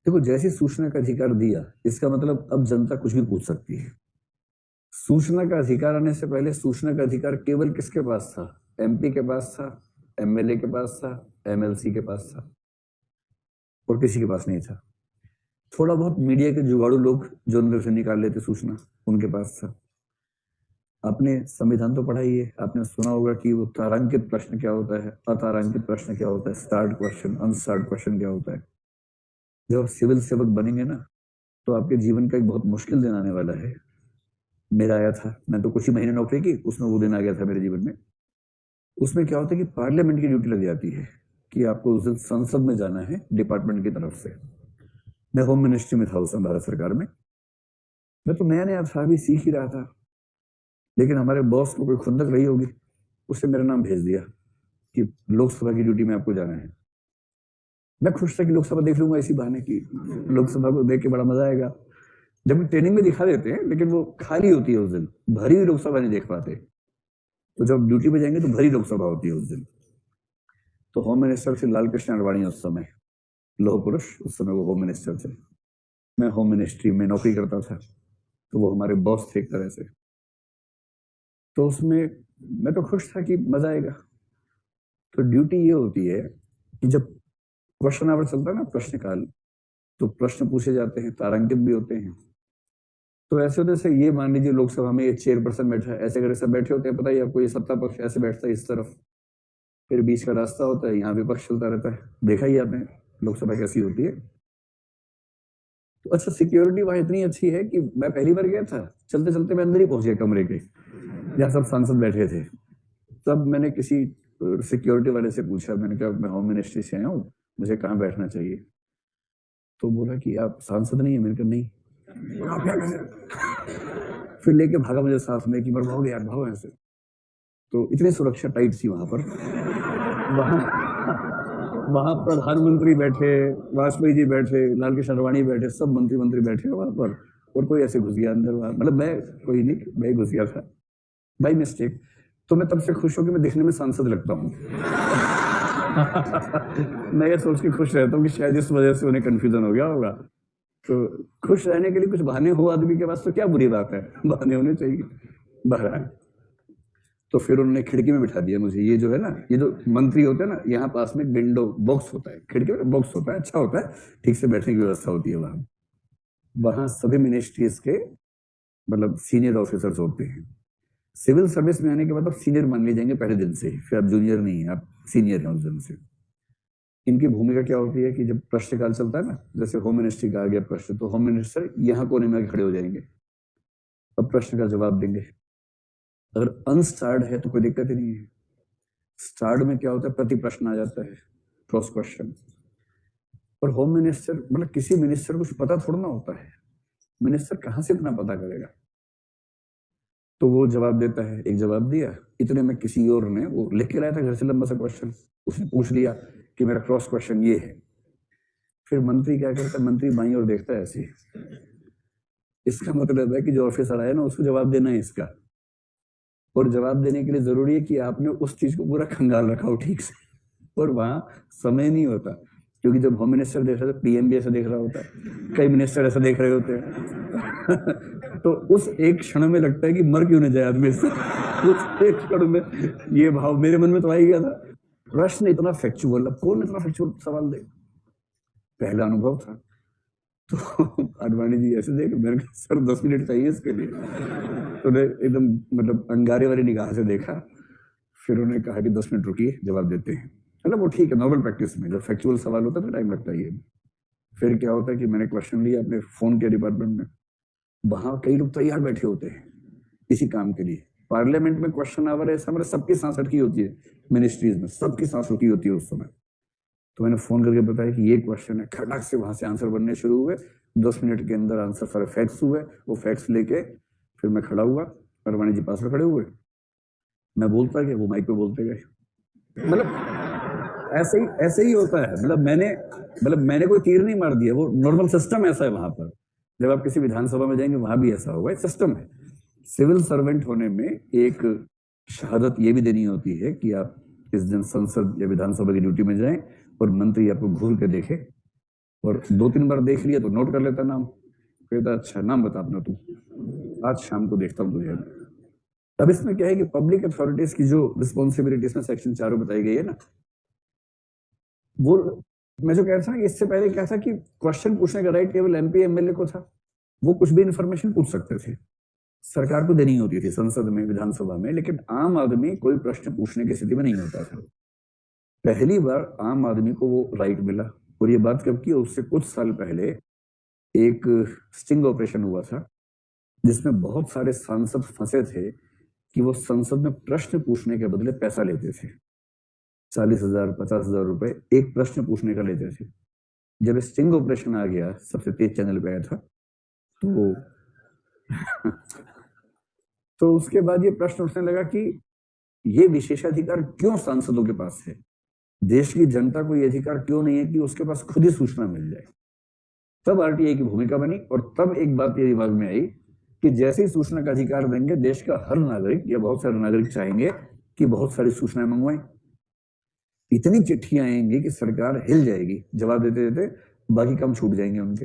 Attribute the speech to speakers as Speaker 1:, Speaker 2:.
Speaker 1: देखो, जैसे सूचना का अधिकार दिया, इसका मतलब अब जनता कुछ भी पूछ सकती है। सूचना का अधिकार आने से पहले सूचना का अधिकार केवल किसके पास था? एमपी के पास था, एमएलए के पास था, एमएलसी के पास था, और किसी के पास नहीं था। थोड़ा बहुत मीडिया के जुगाड़ू लोग जो अंदर से निकाल लेते सूचना, उनके पास था। आपने संविधान तो पढ़ा ही है, आपने सुना होगा कि वो तारांकित प्रश्न क्या होता है, अतारांकित प्रश्न क्या होता है, स्टार्ट क्वेश्चन, अनस्टार्ट क्वेश्चन क्या होता है। जब आप सिविल सेवक बनेंगे ना, तो आपके जीवन का एक बहुत मुश्किल दिन आने वाला है। मेरा आया था, मैं तो कुछ ही महीने नौकरी की, उसमें वो दिन आ गया था मेरे जीवन में। उसमें क्या होता है कि पार्लियामेंट की ड्यूटी लग जाती है कि आपको उस दिन संसद में जाना है डिपार्टमेंट की तरफ से। मैं होम मिनिस्ट्री में था उस समय, भारत सरकार में। मैं तो नया नया था, अभी सीख ही रहा था, लेकिन हमारे बॉस को कोई खुंदक रही होगी, उससे मेरा नाम भेज दिया कि लोकसभा की ड्यूटी में आपको जाना है। मैं खुश था कि लोकसभा देख लूंगा इसी बहाने की, लोकसभा को देख के बड़ा मजा आएगा। जब ट्रेनिंग में दिखा देते हैं, लेकिन वो खाली होती है उस दिन, भरी हुई लोकसभा नहीं देख पाते। तो जब ड्यूटी पे जाएंगे तो भरी लोकसभा होती है उस दिन। तो होम मिनिस्टर थे लाल कृष्ण आडवाणी उस समय, लौह पुरुष, उस समय वो होम मिनिस्टर थे। मैं होम मिनिस्ट्री में नौकरी करता था, तो वो हमारे बॉस थे एक तरह से। तो उसमें मैं तो खुश था कि मजा आएगा। तो ड्यूटी ये होती है कि जब क्वेश्चन आवर चलता है ना, प्रश्नकाल, तो प्रश्न पूछे जाते हैं, तारांकित भी होते हैं। तो ऐसे होते से ये मान लीजिए लोकसभा में ये चेयरपर्सन बैठा है, ऐसे करके सब बैठे होते हैं, पता ही आपको, ये सत्ता पक्ष ऐसे बैठता है इस तरफ, फिर बीच का रास्ता होता है, यहाँ विपक्ष चलता रहता है। देखा ही आपने लोकसभा कैसी होती है। तो अच्छा, सिक्योरिटी वहां इतनी अच्छी है कि मैं पहली बार गया था, चलते चलते मैं अंदर ही पहुंच गया कमरे के, जहाँ सब सांसद बैठे थे। तब मैंने किसी सिक्योरिटी वाले से पूछा, मैंने कहा मैं होम मिनिस्ट्री से आया हूँ, मुझे कहाँ बैठना चाहिए। तो बोला कि आप सांसद नहीं है। मैंने कहा नहीं। आप क्या करें? फिर लेके भागा मुझे साथ में कि मर भागोगे यार, भागो ऐसे। तो इतनी सुरक्षा टाइट थी वहां पर। वहां वहां प्रधानमंत्री बैठे, वाजपेयी जी बैठे, लाल कृष्ण आडवाणी बैठे, सब मंत्री मंत्री बैठे वहां पर, और कोई ऐसे घुस गया अंदर वहां, मतलब मैं, कोई नहीं, मैं ही घुस गया था बाई मिस्टेक। तो मैं तब से खुश हूं कि मैं दिखने में सांसद लगता हूँ। मैं ये सोच के खुश रहता हूँ कि शायद इस वजह से उन्हें कंफ्यूजन हो गया होगा। तो खुश रहने के लिए कुछ बहाने हो आदमी के पास तो क्या बुरी बात है, बहाने होने चाहिए। बहरहाल, तो फिर उन्होंने खिड़की में बिठा दिया मुझे। ये जो है ना, ये जो मंत्री होते हैं ना, यहाँ पास में विंडो बॉक्स होता है, खिड़की में बॉक्स होता है, अच्छा होता है, ठीक से बैठने की व्यवस्था होती है वहां। वहां सभी मिनिस्ट्रीज के मतलब सीनियर ऑफिसर्स होते हैं। सिविल सर्विस में आने के बाद आप सीनियर मान लिए जाएंगे पहले दिन से ही, फिर आप जूनियर नहीं है, आप सीनियर हैं उस दिन से। इनकी भूमिका क्या होती है कि जब प्रश्नकाल चलता है ना, जैसे होम मिनिस्ट्री का आ गया प्रश्न, तो होम मिनिस्टर यहाँ कोने में खड़े हो जाएंगे, अब प्रश्न का जवाब देंगे। अगर अनस्टार्ड है तो कोई दिक्कत ही नहीं है। स्टार्ड में क्या होता है, प्रति प्रश्न आ जाता है, क्रॉस क्वेश्चन। और होम मिनिस्टर, मतलब किसी मिनिस्टर को कुछ पता थोड़ा ना होता है, मिनिस्टर कहां से इतना पता करेगा। तो वो जवाब देता है, एक जवाब दिया, इतने में किसी और ने, वो लिख के लाया था घर से लंबा सा क्वेश्चन, उसने पूछ लिया कि मेरा क्रॉस क्वेश्चन ये है। फिर मंत्री क्या करता है, मंत्री बाईं ओर देखता है ऐसे, इसका मतलब है कि जो ऑफिसर आया ना, उसको जवाब देना है इसका। और जवाब देने के लिए जरूरी है कि आपने उस चीज को पूरा खंगाल रखा हो ठीक से। और वहां समय नहीं होता, क्योंकि जब होम मिनिस्टर देख रहा था, पीएम भी ऐसा देख रहा होता है, कई मिनिस्टर ऐसा देख रहे होते हैं। तो उस एक क्षण में लगता है कि मर क्यों न जाए आदमी से। उस एक क्षण में ये भाव मेरे मन में तो आ ही गया था। प्रश्न इतना फैक्चुअल, अब कौन इतना फैक्चुअल सवाल दे, पहला अनुभव था। तो आडवाणी जी ऐसे देख, मैंने कहा सर 10 मिनट चाहिए इसके लिए। तो उन्हें एकदम मतलब अंगारे वाली निगाह से देखा, फिर उन्होंने कहा कि 10 मिनट रुकिए, जवाब देते हैं। मतलब वो ठीक है, नॉर्मल प्रैक्टिस में जब फैक्चुअल सवाल होता है तो टाइम लगता ही है। फिर क्या होता है कि मैंने क्वेश्चन लिया अपने फोन के डिपार्टमेंट में, वहां कई लोग तैयार बैठे होते हैं इसी काम के लिए। पार्लियामेंट में क्वेश्चन आवर ऐसा, मतलब सबकी सांस अटकी होती है, मिनिस्ट्रीज में सबकी सांस रुकी होती है उस समय। तो मैंने फोन करके बताया कि ये क्वेश्चन है, खटाक से वहां से आंसर बनने शुरू हुए। 10 मिनट के अंदर आंसर सारे फैक्ट्स हुए। वो फैक्ट्स लेके फिर मैं खड़ा हुआ, अडवाणी जी पास में खड़े हुए, मैं बोलता गया, वो माइक पे बोलते गए। मतलब ऐसे ही होता है। मतलब मैंने कोई तीर नहीं मार दिया, वो नॉर्मल सिस्टम ऐसा है वहां पर। जब आप किसी विधानसभा में जाएंगे वहां भी ऐसा होगा, सिस्टम है। सिविल सर्वेंट होने में एक शहादत ये भी देनी होती है कि आप इस दिन संसद या विधानसभा की ड्यूटी में जाएं और मंत्री आपको घूर के देखे और 2-3 बार देख लिया तो नोट कर लेता नाम, कहता अच्छा नाम बता अपना तू, आज शाम को देखता हूँ तुझे। अब इसमें क्या है कि पब्लिक अथॉरिटीज की जो रिस्पॉन्सिबिलिटीज में सेक्शन 4 बताई गई है ना, वो मैं जो कह रहा था कि इससे पहले क्या था कि क्वेश्चन पूछने का राइट केवल एमपी एमएलए को था, वो कुछ भी इंफॉर्मेशन पूछ सकते थे, सरकार को देनी होती थी संसद में विधानसभा में, लेकिन आम आदमी कोई प्रश्न पूछने की स्थिति में नहीं होता था। पहली बार आम आदमी को वो राइट मिला। और ये बात कब की, उससे कुछ साल पहले एक स्टिंग ऑपरेशन हुआ था जिसमें बहुत सारे सांसद फंसे थे कि वो संसद में प्रश्न पूछने के बदले पैसा लेते थे, 40,000 50,000 रुपए एक प्रश्न पूछने का लेते थे। जब स्टिंग ऑपरेशन आ गया, सबसे तेज चैनल पे आया था, तो तो उसके बाद ये प्रश्न उठने लगा कि ये विशेषाधिकार क्यों सांसदों के पास है, देश की जनता को ये अधिकार क्यों नहीं है कि उसके पास खुद ही सूचना मिल जाए। तब आरटीआई की भूमिका बनी और तब एक बात ये दिमाग में आई कि जैसे ही सूचना का अधिकार देंगे, देश का हर नागरिक या बहुत सारे नागरिक चाहेंगे कि बहुत सारी सूचनाएं मंगवाएं, इतनी चिट्ठियां आएंगी कि सरकार हिल जाएगी, जवाब देते देते बाकी काम छूट जाएंगे उनके।